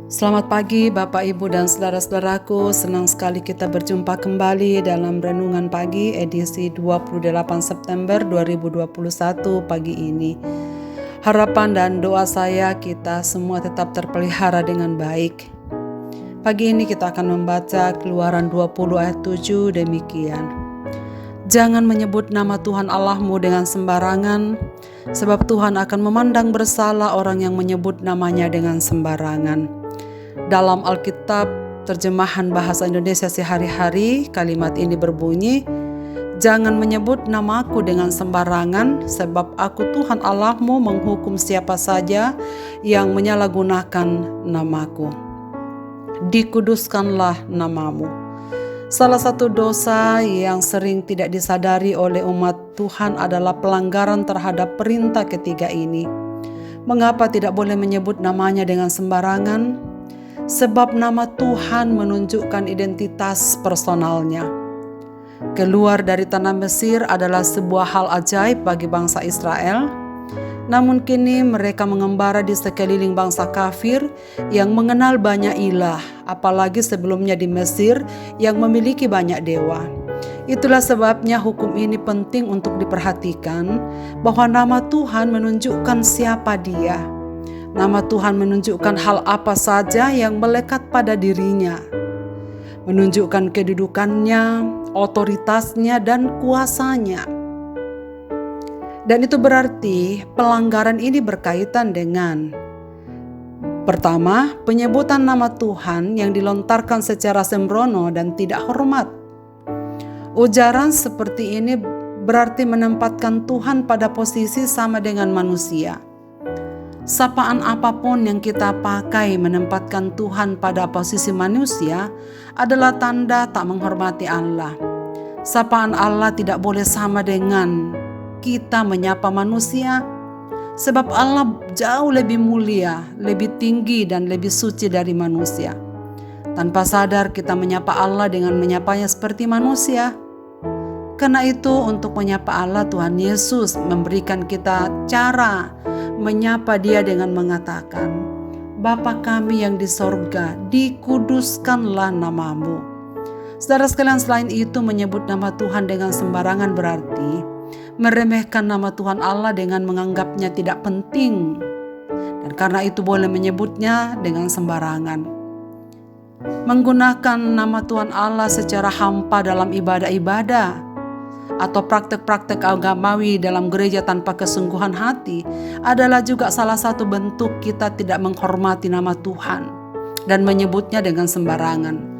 Selamat pagi Bapak, Ibu, dan saudara-saudaraku. Senang sekali kita berjumpa kembali dalam Renungan Pagi edisi 28 September 2021 pagi ini. Harapan dan doa saya kita semua tetap terpelihara dengan baik. Pagi ini kita akan membaca Keluaran 20 ayat 7 demikian. Jangan menyebut nama Tuhan Allahmu dengan sembarangan, sebab Tuhan akan memandang bersalah orang yang menyebut namanya dengan sembarangan. Dalam Alkitab terjemahan bahasa Indonesia sehari-hari, kalimat ini berbunyi, jangan menyebut namaku dengan sembarangan, sebab aku Tuhan Allahmu menghukum siapa saja yang menyalahgunakan namaku. Dikuduskanlah namamu. Salah satu dosa yang sering tidak disadari oleh umat Tuhan adalah pelanggaran terhadap perintah ketiga ini. Mengapa tidak boleh menyebut namanya dengan sembarangan? Sebab nama Tuhan menunjukkan identitas personalnya. Keluar dari tanah Mesir adalah sebuah hal ajaib bagi bangsa Israel. Namun kini mereka mengembara di sekeliling bangsa kafir yang mengenal banyak ilah, apalagi sebelumnya di Mesir yang memiliki banyak dewa. Itulah sebabnya hukum ini penting untuk diperhatikan, bahwa nama Tuhan menunjukkan siapa Dia. Nama Tuhan menunjukkan hal apa saja yang melekat pada dirinya, menunjukkan kedudukannya, otoritasnya, dan kuasanya. Dan itu berarti pelanggaran ini berkaitan dengan pertama, penyebutan nama Tuhan yang dilontarkan secara sembrono dan tidak hormat. Ujaran seperti ini berarti menempatkan Tuhan pada posisi sama dengan manusia. Sapaan apapun yang kita pakai menempatkan Tuhan pada posisi manusia adalah tanda tak menghormati Allah. Sapaan Allah tidak boleh sama dengan kita menyapa manusia, sebab Allah jauh lebih mulia, lebih tinggi, dan lebih suci dari manusia. Tanpa sadar kita menyapa Allah dengan menyapanya seperti manusia. Karena itu untuk menyapa Allah, Tuhan Yesus memberikan kita cara menyapa Dia dengan mengatakan, Bapa kami yang di sorga, dikuduskanlah namamu. Saudara sekalian, selain itu menyebut nama Tuhan dengan sembarangan berarti meremehkan nama Tuhan Allah dengan menganggapnya tidak penting, dan karena itu boleh menyebutnya dengan sembarangan. Menggunakan nama Tuhan Allah secara hampa dalam ibadah-ibadah atau praktek-praktek agamawi dalam gereja tanpa kesungguhan hati adalah juga salah satu bentuk kita tidak menghormati nama Tuhan dan menyebutnya dengan sembarangan.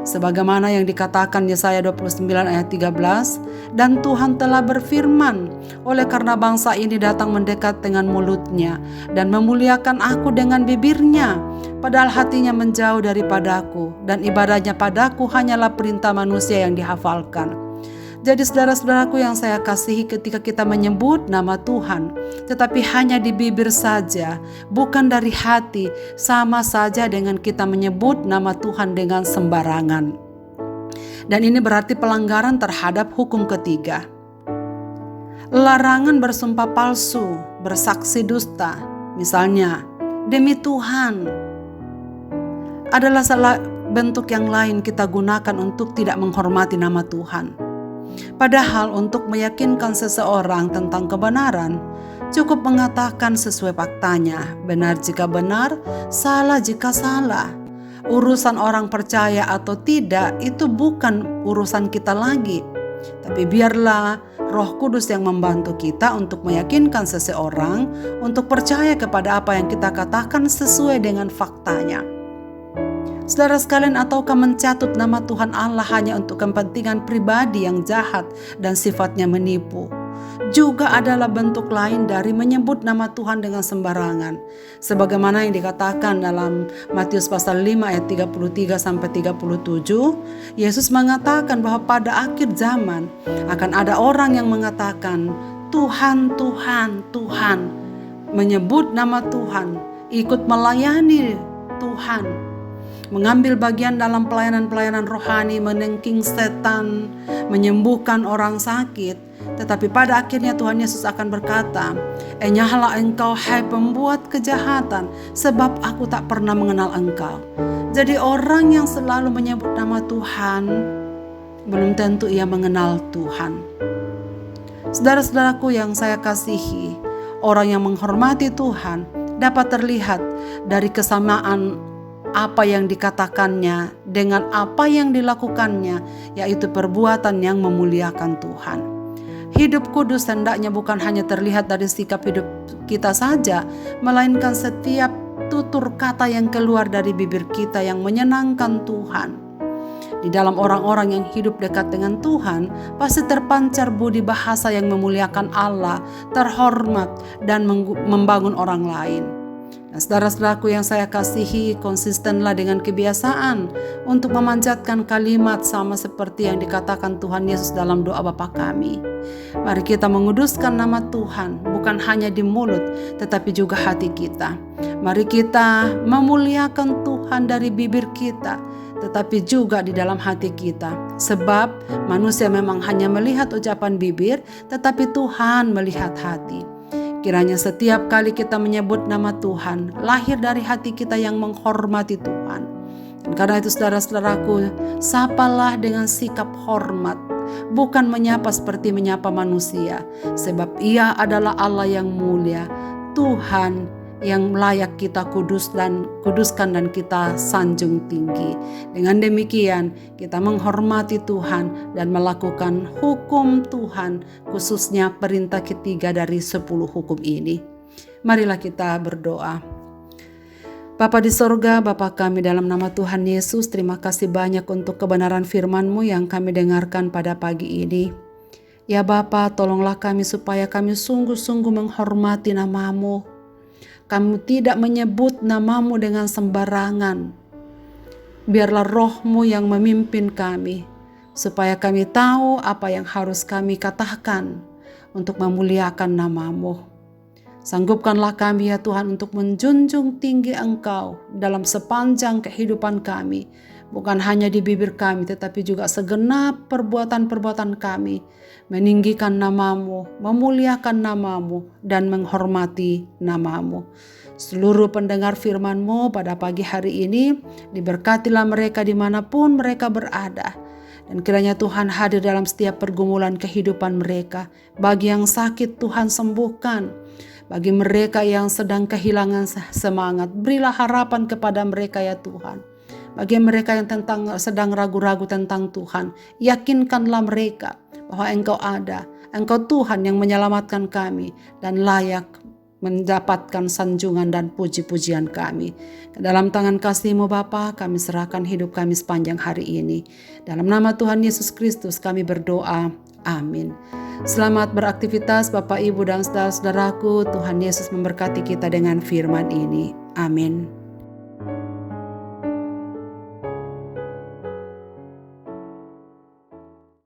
Sebagaimana yang dikatakan Yesaya 29 ayat 13, dan Tuhan telah berfirman, oleh karena bangsa ini datang mendekat dengan mulutnya dan memuliakan aku dengan bibirnya, padahal hatinya menjauh daripadaku, dan ibadahnya padaku hanyalah perintah manusia yang dihafalkan. Jadi saudara-saudaraku yang saya kasihi, ketika kita menyebut nama Tuhan tetapi hanya di bibir saja, bukan dari hati, sama saja dengan kita menyebut nama Tuhan dengan sembarangan. Dan ini berarti pelanggaran terhadap hukum ketiga. Larangan bersumpah palsu, bersaksi dusta, misalnya demi Tuhan, adalah salah bentuk yang lain kita gunakan untuk tidak menghormati nama Tuhan. Padahal untuk meyakinkan seseorang tentang kebenaran, cukup mengatakan sesuai faktanya, benar jika benar, salah jika salah. Urusan orang percaya atau tidak itu bukan urusan kita lagi. Tapi biarlah Roh Kudus yang membantu kita untuk meyakinkan seseorang untuk percaya kepada apa yang kita katakan sesuai dengan faktanya. Saudara sekalian, ataukah mencatut nama Tuhan Allah hanya untuk kepentingan pribadi yang jahat dan sifatnya menipu, juga adalah bentuk lain dari menyebut nama Tuhan dengan sembarangan. Sebagaimana yang dikatakan dalam Matius pasal 5 ayat 33 sampai 37, Yesus mengatakan bahwa pada akhir zaman akan ada orang yang mengatakan, Tuhan, Tuhan, Tuhan, menyebut nama Tuhan, ikut melayani Tuhan, mengambil bagian dalam pelayanan-pelayanan rohani, menengking setan, menyembuhkan orang sakit, Tetapi pada akhirnya Tuhan Yesus akan berkata, "Enyahlah engkau hai pembuat kejahatan, sebab aku tak pernah mengenal engkau." Jadi orang yang selalu menyebut nama Tuhan, belum tentu ia mengenal Tuhan. Saudara-saudaraku yang saya kasihi, orang yang menghormati Tuhan dapat terlihat dari kesamaan apa yang dikatakannya dengan apa yang dilakukannya, yaitu perbuatan yang memuliakan Tuhan. Hidup kudus hendaknya bukan hanya terlihat dari sikap hidup kita saja, melainkan setiap tutur kata yang keluar dari bibir kita yang menyenangkan Tuhan. Di dalam orang-orang yang hidup dekat dengan Tuhan, pasti terpancar budi bahasa yang memuliakan Allah, terhormat, dan membangun orang lain. Nah, saudara-saudaraku yang saya kasihi, konsistenlah dengan kebiasaan untuk memanjatkan kalimat sama seperti yang dikatakan Tuhan Yesus dalam doa Bapa kami. Mari kita menguduskan nama Tuhan, bukan hanya di mulut, tetapi juga hati kita. Mari kita memuliakan Tuhan dari bibir kita, tetapi juga di dalam hati kita. Sebab manusia memang hanya melihat ucapan bibir, tetapi Tuhan melihat hati. Kiranya setiap kali kita menyebut nama Tuhan, lahir dari hati kita yang menghormati Tuhan. Dan karena itu saudara-saudaraku, sapalah dengan sikap hormat, bukan menyapa seperti menyapa manusia. Sebab Ia adalah Allah yang mulia, Tuhan yang layak kita kuduskan dan kita sanjung tinggi. Dengan demikian kita menghormati Tuhan dan melakukan hukum Tuhan, khususnya perintah ketiga dari 10 hukum ini. Marilah kita berdoa. Bapa di sorga, Bapa kami dalam nama Tuhan Yesus, terima kasih banyak untuk kebenaran firman-Mu yang kami dengarkan pada pagi ini. Ya Bapa, tolonglah kami supaya kami sungguh-sungguh menghormati nama-Mu. Kami tidak menyebut nama-Mu dengan sembarangan. Biarlah Roh-Mu yang memimpin kami, supaya kami tahu apa yang harus kami katakan untuk memuliakan nama-Mu. Sanggupkanlah kami ya Tuhan untuk menjunjung tinggi Engkau dalam sepanjang kehidupan kami. Bukan hanya di bibir kami, tetapi juga segenap perbuatan-perbuatan kami. Meninggikan nama-Mu, memuliakan nama-Mu, dan menghormati nama-Mu. Seluruh pendengar firman-Mu pada pagi hari ini, diberkatilah mereka dimanapun mereka berada. Dan kiranya Tuhan hadir dalam setiap pergumulan kehidupan mereka. Bagi yang sakit, Tuhan sembuhkan. Bagi mereka yang sedang kehilangan semangat, berilah harapan kepada mereka ya Tuhan. Bagi mereka yang sedang ragu-ragu tentang Tuhan, yakinkanlah mereka bahwa Engkau ada. Engkau Tuhan yang menyelamatkan kami dan layak mendapatkan sanjungan dan puji-pujian kami. Dalam tangan kasih-Mu Bapa, kami serahkan hidup kami sepanjang hari ini. Dalam nama Tuhan Yesus Kristus kami berdoa. Amin. Selamat beraktivitas Bapak, Ibu, dan saudara-saudaraku. Tuhan Yesus memberkati kita dengan firman ini. Amin.